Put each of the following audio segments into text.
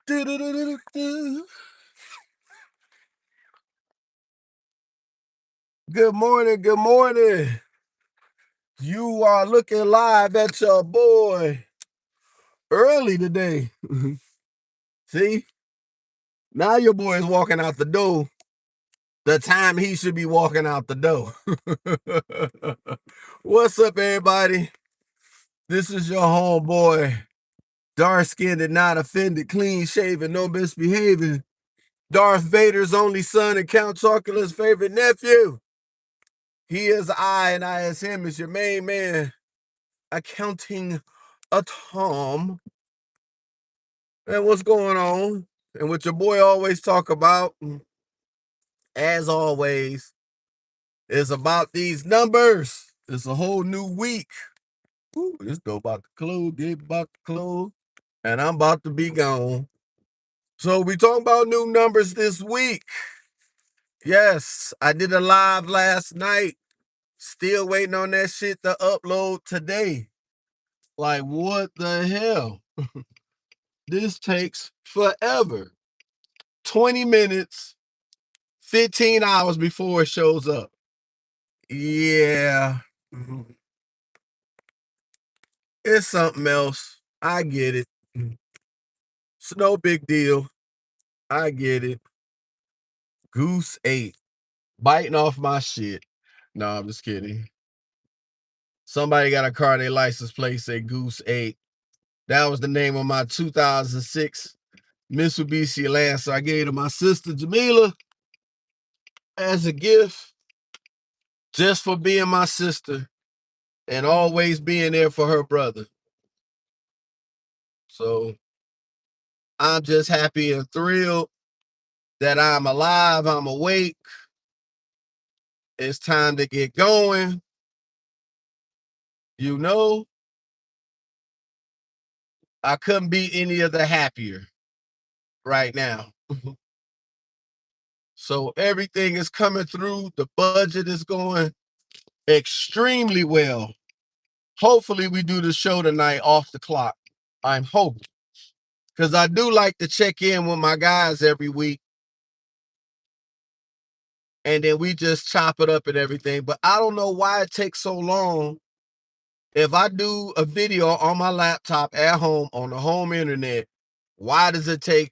Do-do-do-do-do-do. Good morning, good morning. You are looking live at your boy early today. See, now your boy is walking out the door the time he should be walking out the door. What's up, everybody? This is your homeboy, dark skinned and not offended, clean shaven, no misbehaving, Darth Vader's only son and Count Chocula's favorite nephew. He is I, and I is him. Is your main man, accounting a Tom. And what's going on? And what your boy always talk about, as always, is about these numbers. It's a whole new week. Ooh, this go about to close, get about to close, and I'm about to be gone. So we talking about new numbers this week. Yes, I did a live last night. Still waiting on that shit to upload today. Like, what the hell? This takes forever. 20 minutes, 15 hours before it shows up. Yeah. It's something else. I get it. It's no big deal. I get it. Goose 8. Biting off my shit. No, I'm just kidding. Somebody got a car, their license plate say Goose 8. That was the name of my 2006 Mitsubishi Lancer I gave to my sister Jamila as a gift, just for being my sister and always being there for her brother. So I'm just happy and thrilled that I'm alive, I'm awake. It's time to get going. You know, I couldn't be any of the happier right now. So everything is coming through. The budget is going extremely well. Hopefully we do the show tonight off the clock. I'm hoping. Because I do like to check in with my guys every week. And then we just chop it up and everything. But I don't know why it takes so long. If I do a video on my laptop at home on the home internet, why does it take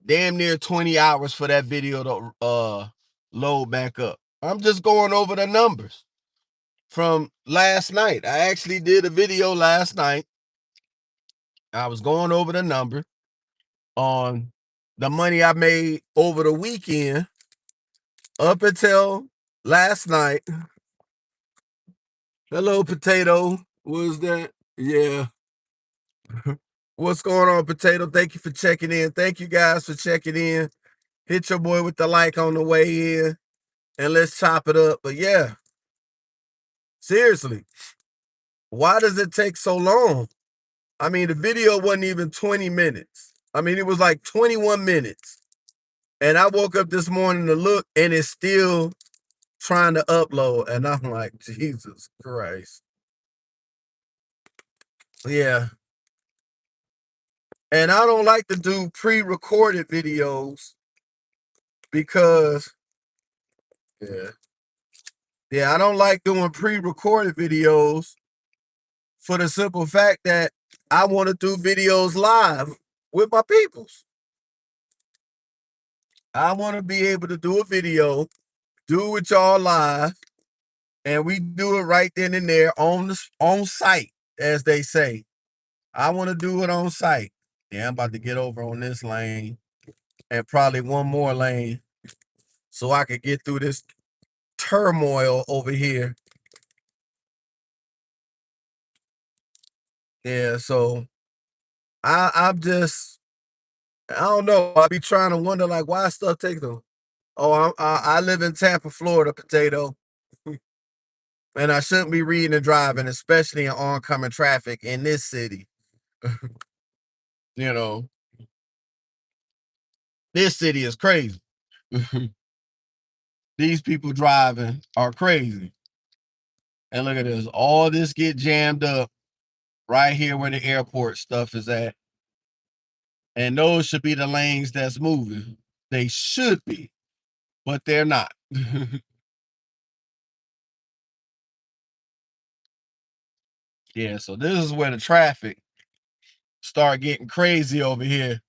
damn near 20 hours for that video to load back up? I'm just going over the numbers from last night. I actually did a video last night. I was going over the number on the money I made over the weekend up until last night. Hello, Potato. What's that? Yeah. What's going on, Potato? Thank you for checking in. Thank you guys for checking in. Hit your boy with the like on the way in, and let's chop it up. But yeah, seriously, why does it take so long? I mean, the video wasn't even 20 minutes. I mean, it was like 21 minutes. And I woke up this morning to look, and it's still trying to upload. And I'm like, Jesus Christ. Yeah. And I don't like to do pre-recorded videos because, I don't like doing pre-recorded videos for the simple fact that I want to do videos live with my peoples. I want to be able to do a video, do it with y'all live, and we do it right then and there on site, as they say. I want to do it on site. Yeah, I'm about to get over on this lane and probably one more lane so I could get through this turmoil over here. Yeah, so I'm just, I don't know. I be trying to wonder like why stuff takes them. Oh, I live in Tampa, Florida, Potato, and I shouldn't be reading and driving, especially in oncoming traffic in this city. You know, this city is crazy. These people driving are crazy. And look at this. All this get jammed up right here where the airport stuff is at. And those should be the lanes that's moving. They should be, but they're not. Yeah, so this is where the traffic start getting crazy over here.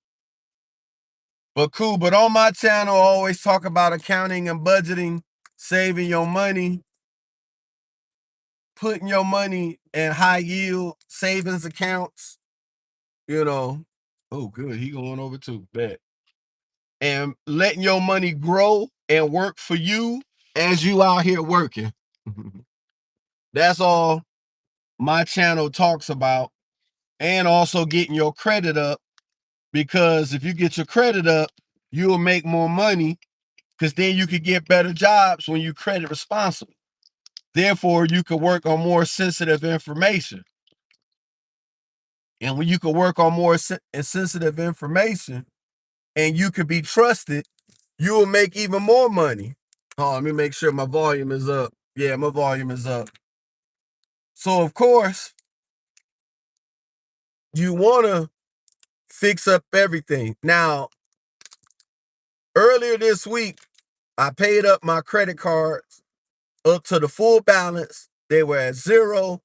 But cool, but on my channel, I always talk about accounting and budgeting, saving your money, putting your money in high yield savings accounts, you know. Oh, good. He going over too. Bet. And letting your money grow and work for you as you out here working. That's all my channel talks about. And also getting your credit up, because if you get your credit up, you'll make more money, because then you could get better jobs when you credit responsible. Therefore, you could work on more sensitive information. And when you can work on more sensitive information and you could be trusted, you will make even more money. Oh, let me make sure my volume is up. Yeah, my volume is up. So, of course, you want to fix up everything. Now, earlier this week, I paid up my credit cards up to the full balance. They were at zero.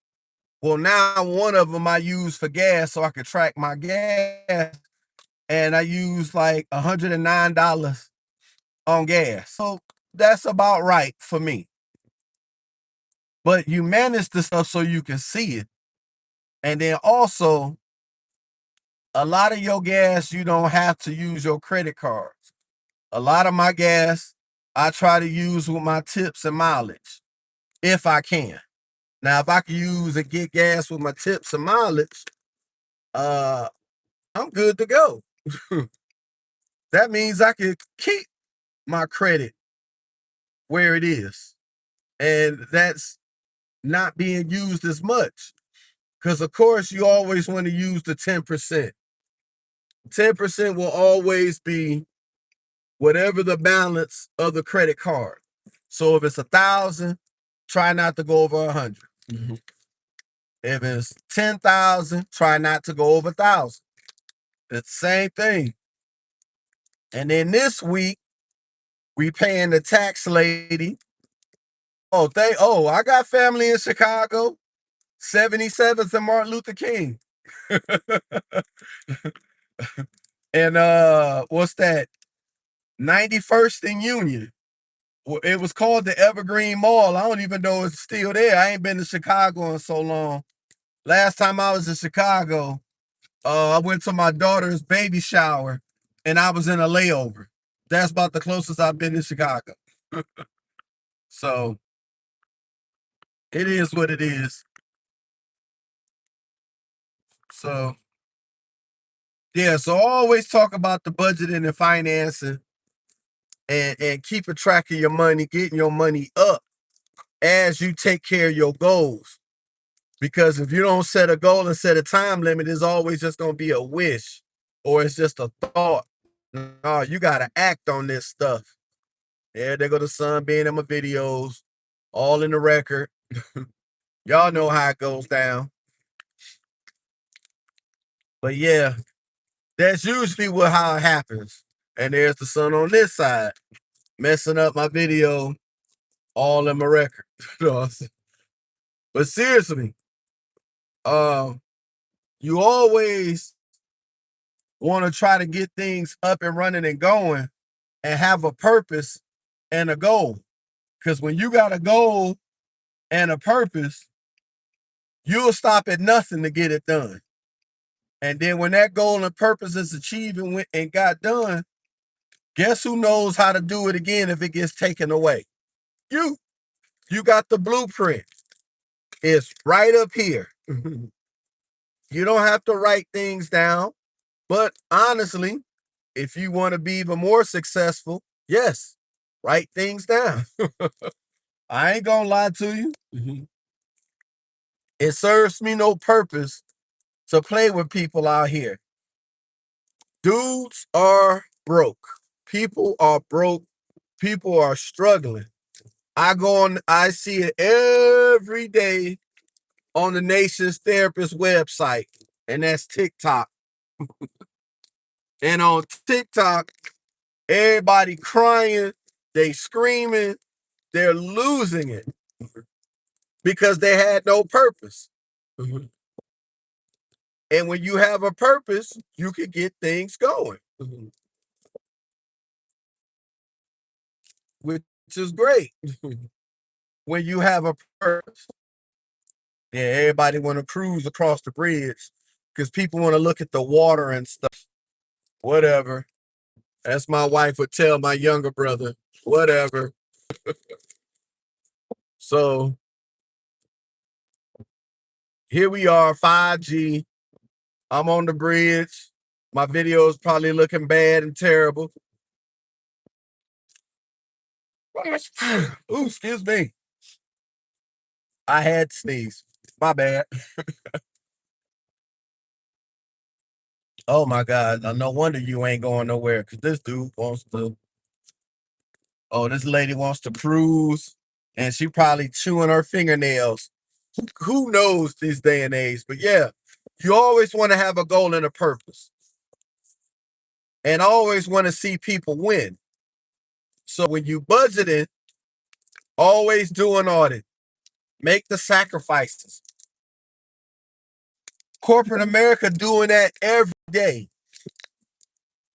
Well, now one of them I use for gas so I could track my gas. And I use like $109 on gas. So that's about right for me. But you manage the stuff so you can see it. And then also, a lot of your gas, you don't have to use your credit cards. A lot of my gas, I try to use with my tips and mileage, if I can. Now, if I can use and get gas with my tips and mileage, I'm good to go. That means I can keep my credit where it is. And that's not being used as much. Because, of course, you always want to use the 10%. 10% will always be whatever the balance of the credit card. So if it's 1,000, try not to go over 100. Mm-hmm. If it's 10,000, try not to go over 1,000. It's the same thing. And then this week, we paying the tax lady. I got family in Chicago, 77th and Martin Luther King. And what's that? 91st and Union. It was called the Evergreen Mall. I don't even know if it's still there. I ain't been to Chicago in so long. Last time I was in Chicago, I went to my daughter's baby shower and I was in a layover. That's about the closest I've been to Chicago. So it is what it is. So yeah, so I always talk about the budgeting and financing and keeping track of your money, getting your money up as you take care of your goals. Because if you don't set a goal and set a time limit, it's always just going to be a wish or it's just a thought. No, you got to act on this stuff. Yeah, there go the sun being in my videos, all in the record. Y'all know how it goes down. But yeah, that's usually how it happens. And there's the sun on this side, messing up my video, all in my record. But seriously, you always want to try to get things up and running and going and have a purpose and a goal. Because when you got a goal and a purpose, you'll stop at nothing to get it done. And then when that goal and purpose is achieved and got done, guess who knows how to do it again if it gets taken away? You. You got the blueprint. It's right up here. You don't have to write things down. But honestly, if you want to be even more successful, yes, write things down. I ain't gonna lie to you. It serves me no purpose to play with people out here. Dudes are broke. People are broke. People are struggling. I see it every day on the Nation's Therapist website, and that's TikTok. And on TikTok, everybody crying, they screaming, they're losing it because they had no purpose. And when you have a purpose, you can get things going, which is great. When you have a purpose. Yeah, everybody want to cruise across the bridge because people want to look at the water and stuff. Whatever. As my wife would tell my younger brother, whatever. So here we are, 5G. I'm on the bridge. My video is probably looking bad and terrible. Ooh, excuse me. I had to sneeze. My bad. Oh my God. No wonder you ain't going nowhere because this dude wants to. Oh, this lady wants to cruise and she probably chewing her fingernails. Who knows this day and age? But yeah, you always want to have a goal and a purpose and always want to see people win. So when you budgeting, always do an audit. Make the sacrifices. Corporate America doing that every day.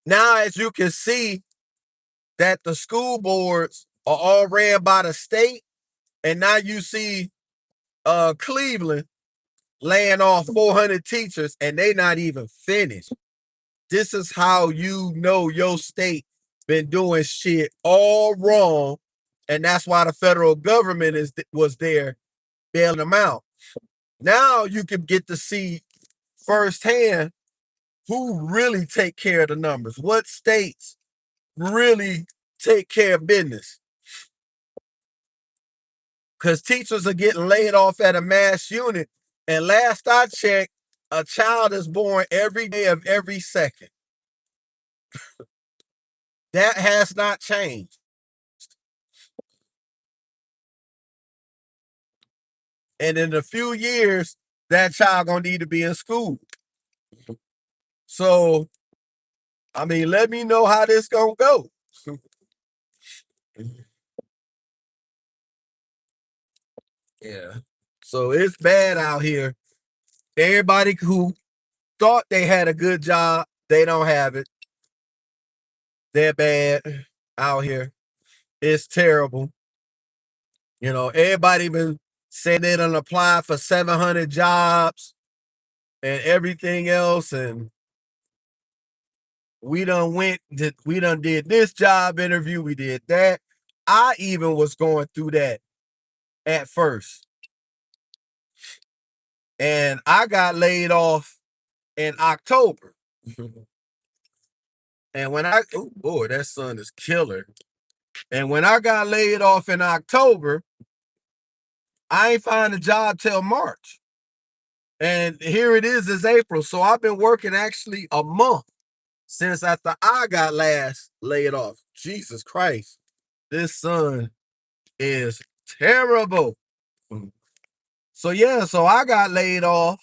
Now, as you can see, that the school boards are all ran by the state, and now you see Cleveland laying off 400 teachers, and they not even finished. This is how you know your state been doing shit all wrong, and that's why the federal government was there bailing them out. Now you can get to see firsthand who really take care of the numbers, what states really take care of business. Because teachers are getting laid off at a mass unit. And last I checked, a child is born every day of every second. That has not changed. And in a few years, that child gonna need to be in school. So, I mean, let me know how this gonna go. Yeah. So it's bad out here. Everybody who thought they had a good job, they don't have it. They're bad out here. It's terrible. You know, everybody been saying they done apply for 700 jobs and everything else, and we done did this job interview, we did that. I even was going through that at first, and I got laid off in October. And when oh boy, that sun is killer. And when I got laid off in October, I ain't find a job till March. And here it is April. So I've been working actually a month since after I got last laid off. Jesus Christ. This sun is terrible. So yeah, so I got laid off.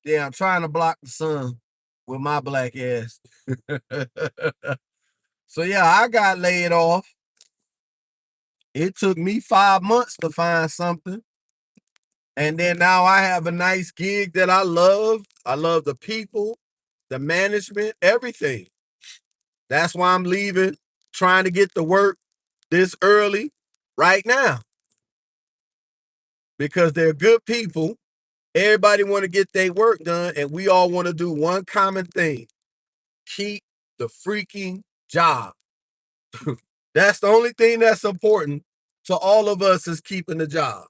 Yeah, I'm trying to block the sun with my black ass. So yeah, I got laid off. It took me 5 months to find something. And then now I have a nice gig that I love. I love the people, the management, everything. That's why I'm leaving, trying to get to work this early right now. Because they're good people. Everybody want to get their work done, and we all want to do one common thing. Keep the freaking job. That's the only thing that's important to all of us is keeping the job.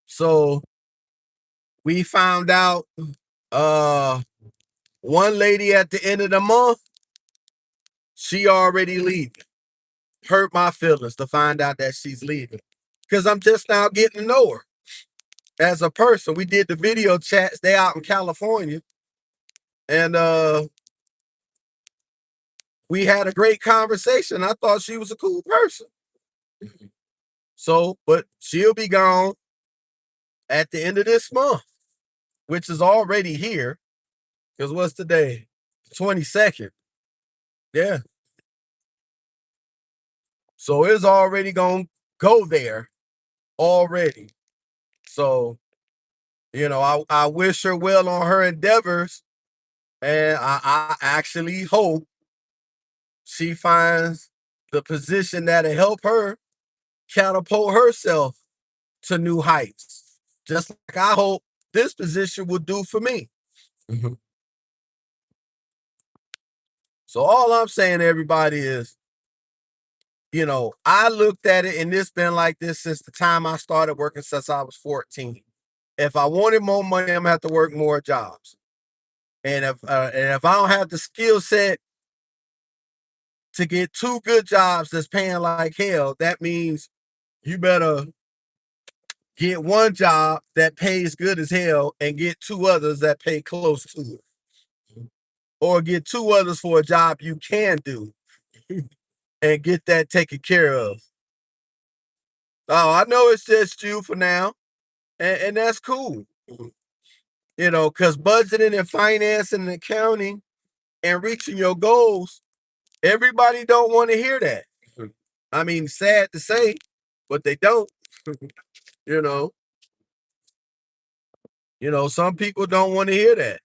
So we found out one lady at the end of the month, she already leaving. Hurt my feelings to find out that she's leaving. Because I'm just now getting to know her as a person. We did the video chats. They out in California. And we had a great conversation. I thought she was a cool person. So, but she'll be gone at the end of this month, which is already here. Because what's today? 22nd. Yeah. So it's already gonna go there already. So, I wish her well on her endeavors. And I actually hope she finds the position that'll help her catapult herself to new heights. Just like I hope this position will do for me. Mhm. So all I'm saying to everybody is, I looked at it and it's been like this since the time I started working since I was 14. If I wanted more money, I'm gonna have to work more jobs. And if I don't have the skill set to get two good jobs that's paying like hell, that means you better get one job that pays good as hell and get two others that pay close to it. Or get two others for a job you can do and get that taken care of. Oh, I know it's just you for now, and that's cool. Because budgeting and financing and accounting and reaching your goals, everybody don't want to hear that. I mean, sad to say, but they don't. you know, some people don't want to hear that.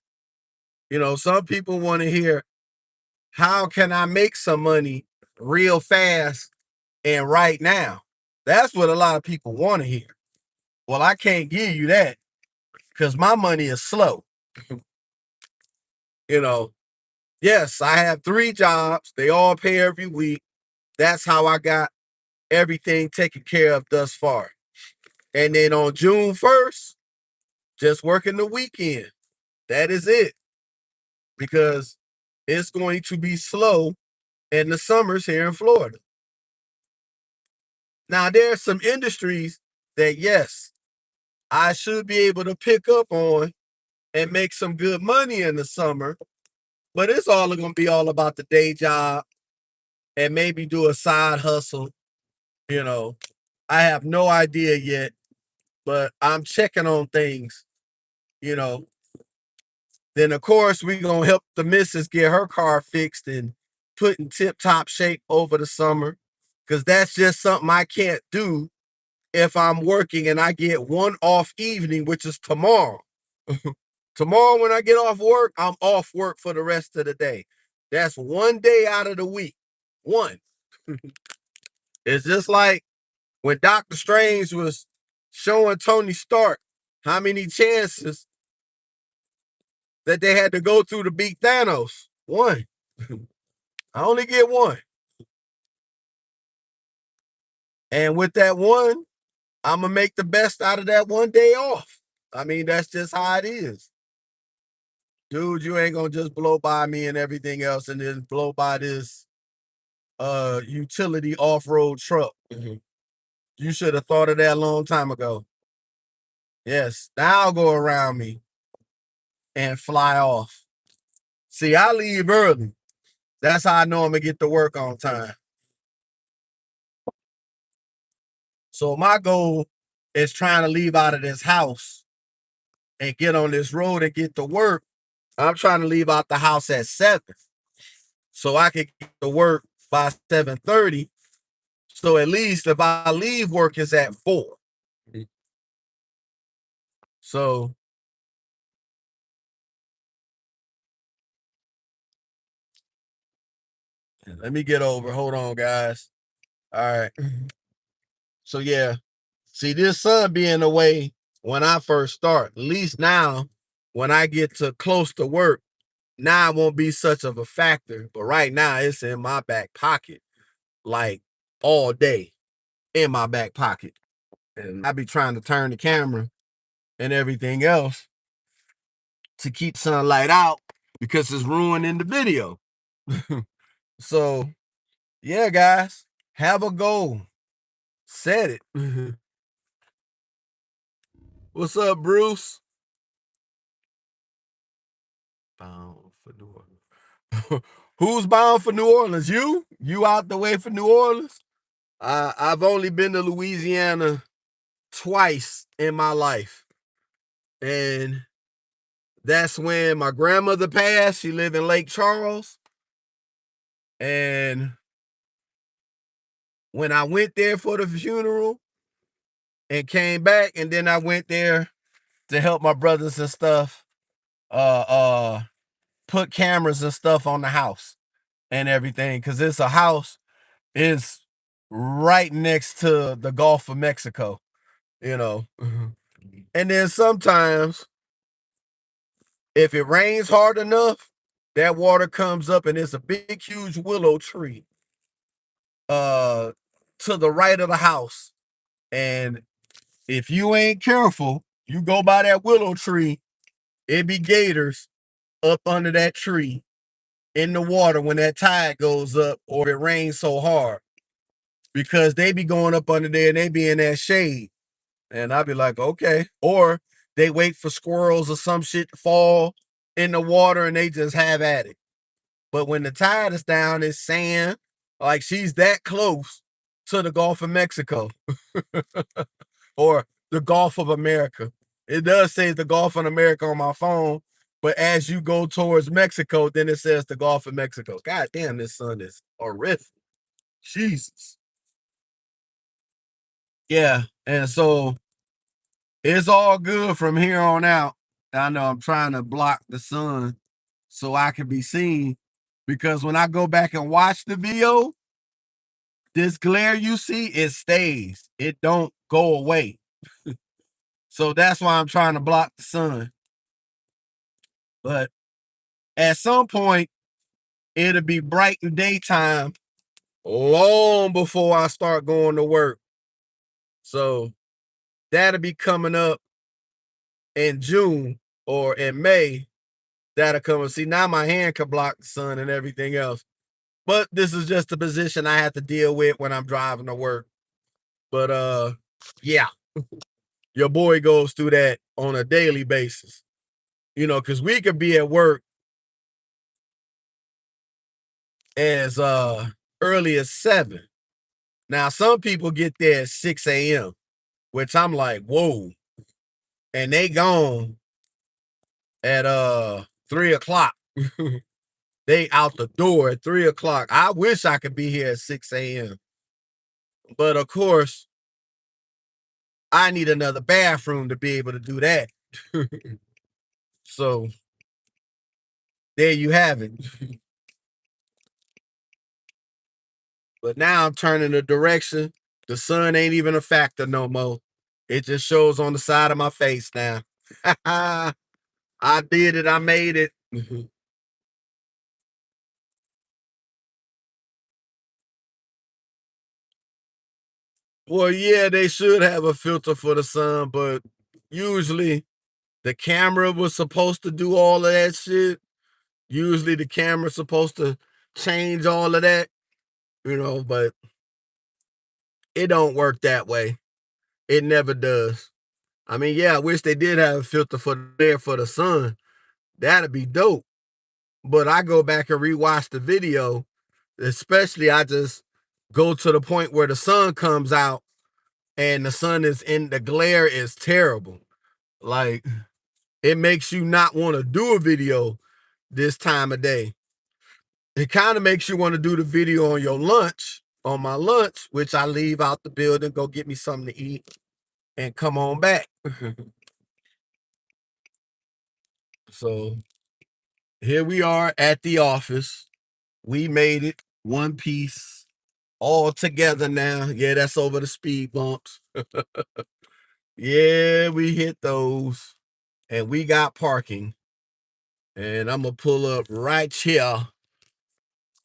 Some people want to hear, how can I make some money real fast and right now? That's what a lot of people want to hear. Well, I can't give you that because my money is slow. you know, yes, I have 3 jobs. They all pay every week. That's how I got everything taken care of thus far. And then on June 1st, just working the weekend. That is it. Because it's going to be slow in the summers here in Florida. Now, there are some industries that, yes, I should be able to pick up on and make some good money in the summer, but it's all going to be all about the day job and maybe do a side hustle. You know, I have no idea yet, but I'm checking on things, you know. Then, of course, we're going to help the missus get her car fixed and put in tip top shape over the summer because that's just something I can't do if I'm working and I get one off evening, which is tomorrow. Tomorrow, when I get off work, I'm off work for the rest of the day. That's one day out of the week. One. It's just like when Doctor Strange was showing Tony Stark how many chances that they had to go through to beat Thanos. One. I only get one. And with that one, I'm going to make the best out of that one day off. I mean, that's just how it is. Dude, you ain't going to just blow by me and everything else and then blow by this utility off-road truck. You should have thought of that a long time ago. Yes, now go around me and fly off. See, I leave early. That's how I know I'm gonna get to work on time. So my goal is trying to leave out of this house and get on this road and get to work. I'm trying to leave out the house at 7 so I can get to work by 7:30. So at least if I leave work, it's at 4. So let me get over. Hold on, guys. All right. So yeah, see this sun being away when I first start. At least now, when I get to close to work, now it won't be such of a factor. But right now, it's in my back pocket, like all day in my back pocket. And I be trying to turn the camera and everything else to keep sunlight out because it's ruining the video. So yeah, guys, have a goal. Set it. What's up, Bruce? Bound for New Orleans. Who's bound for New Orleans? You? You out the way for New Orleans? I've only been to Louisiana twice in my life. And that's when my grandmother passed. She lived in Lake Charles. And when I went there for the funeral and came back, and then I went there to help my brothers and stuff, put cameras and stuff on the house and everything, because it's a house is right next to the Gulf of Mexico, you know. And then sometimes, if it rains hard enough, that water comes up and it's a big, huge willow tree uh to the right of the house. And if you ain't careful, you go by that willow tree, it be gators up under that tree in the water when that tide goes up or it rains so hard, because they be going up under there and they be in that shade. And I'd be like, okay. Or they wait for squirrels or some shit to fall in the water and they just have at it. But when the tide is down, it's sand. Like, she's that close to the Gulf of Mexico or the Gulf of America. It does say the Gulf of America on my phone, but as you go towards Mexico, then it says the Gulf of Mexico. God damn, this sun is horrific. Jesus. Yeah. And so it's all good from here on out. I know I'm trying to block the sun so I can be seen, because when I go back and watch the video, this glare you see, it stays. It don't go away. So that's why I'm trying to block the sun. But at some point, it'll be bright in daytime long before I start going to work. So that'll be coming up in June or in May. That'll come and see. Now my hand can block the sun and everything else. But this is just the position I have to deal with when I'm driving to work. But yeah, your boy goes through that on a daily basis. You know, because we could be at work as early as 7. Now, some people get there at 6 a.m., which I'm like, whoa. And they gone at 3 o'clock. They out the door at 3 o'clock. I wish I could be here at 6 a.m. But of course, I need another bathroom to be able to do that. So there you have it. But now I'm turning the direction. The sun ain't even a factor no more. It just shows on the side of my face now. I did it. I made it. Well, yeah, they should have a filter for the sun, but usually the camera was supposed to do all of that shit. Usually the camera's supposed to change all of that, but it don't work that way. It never does. I mean, yeah, I wish they did have a filter for there for the sun. That'd be dope. But I go back and rewatch the video, especially I just go to the point where the sun comes out and the sun is in the glare is terrible. Like, it makes you not want to do a video this time of day. It kind of makes you want to do the video on your lunch, on my lunch, which I leave out the building, go get me something to eat, and come on back. So here we are at the office. We made it one piece, all together now. Yeah, that's over the speed bumps. Yeah, we hit those. And we got parking. And I'm going to pull up right here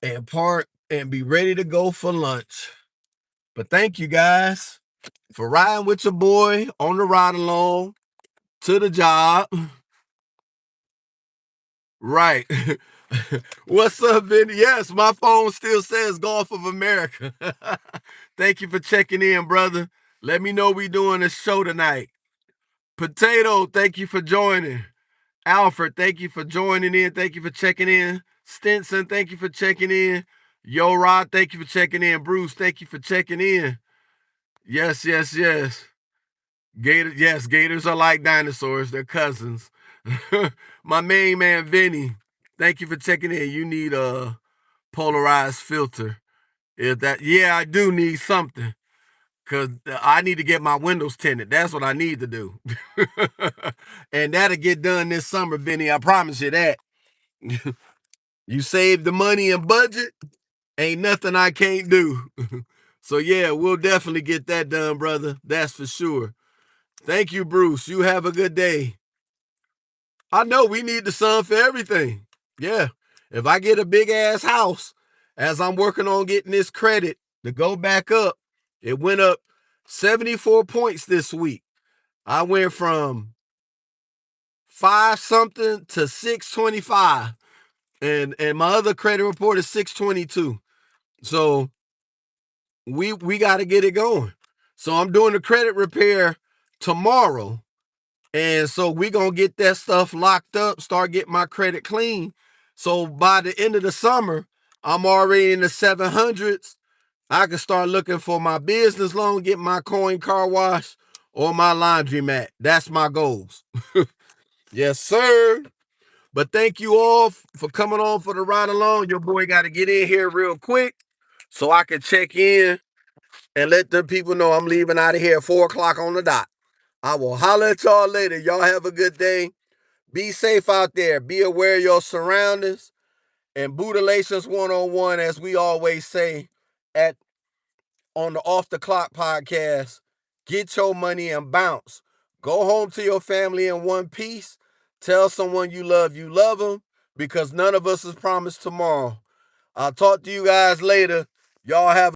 and park and be ready to go for lunch. But thank you guys for riding with your boy on the ride along to the job. Right. What's up, Vinny? Yes, my phone still says Gulf of America. Thank you for checking in, brother. Let me know we doing a show tonight. Potato, thank you for joining. Alfred, thank you for joining in. Thank you for checking in. Stinson, thank you for checking in. Yo Rod, thank you for checking in. Bruce, thank you for checking in. Yes, yes, yes. Gators are like dinosaurs. They're cousins. My main man, Vinny, thank you for checking in. You need a polarized filter. Yeah, I do need something. Cause I need to get my windows tinted. That's what I need to do. And that'll get done this summer, Vinny. I promise you that. You save the money and budget, ain't nothing I can't do. So yeah, we'll definitely get that done, brother. That's for sure. Thank you, Bruce. You have a good day. I know we need the sun for everything. Yeah. If I get a big ass house, as I'm working on getting this credit to go back up, it went up 74 points this week. I went from 5 something to 625. And my other credit report is 622. So we got to get it going. So I'm doing the credit repair tomorrow. And so we going to get that stuff locked up, start getting my credit clean. So by the end of the summer, I'm already in the 700s. I can start looking for my business loan, get my coin car wash, or my laundromat. That's my goals. Yes, sir. But thank you all for coming on for the ride along. Your boy got to get in here real quick so I can check in and let the people know I'm leaving out of here at 4 o'clock on the dot. I will holler at y'all later. Y'all have a good day. Be safe out there. Be aware of your surroundings. And Buddhalations 101, as we always say on the Off the Clock podcast, get your money and bounce. Go home to your family in one piece. Tell someone you love them, because none of us is promised tomorrow. I'll talk to you guys later. Y'all have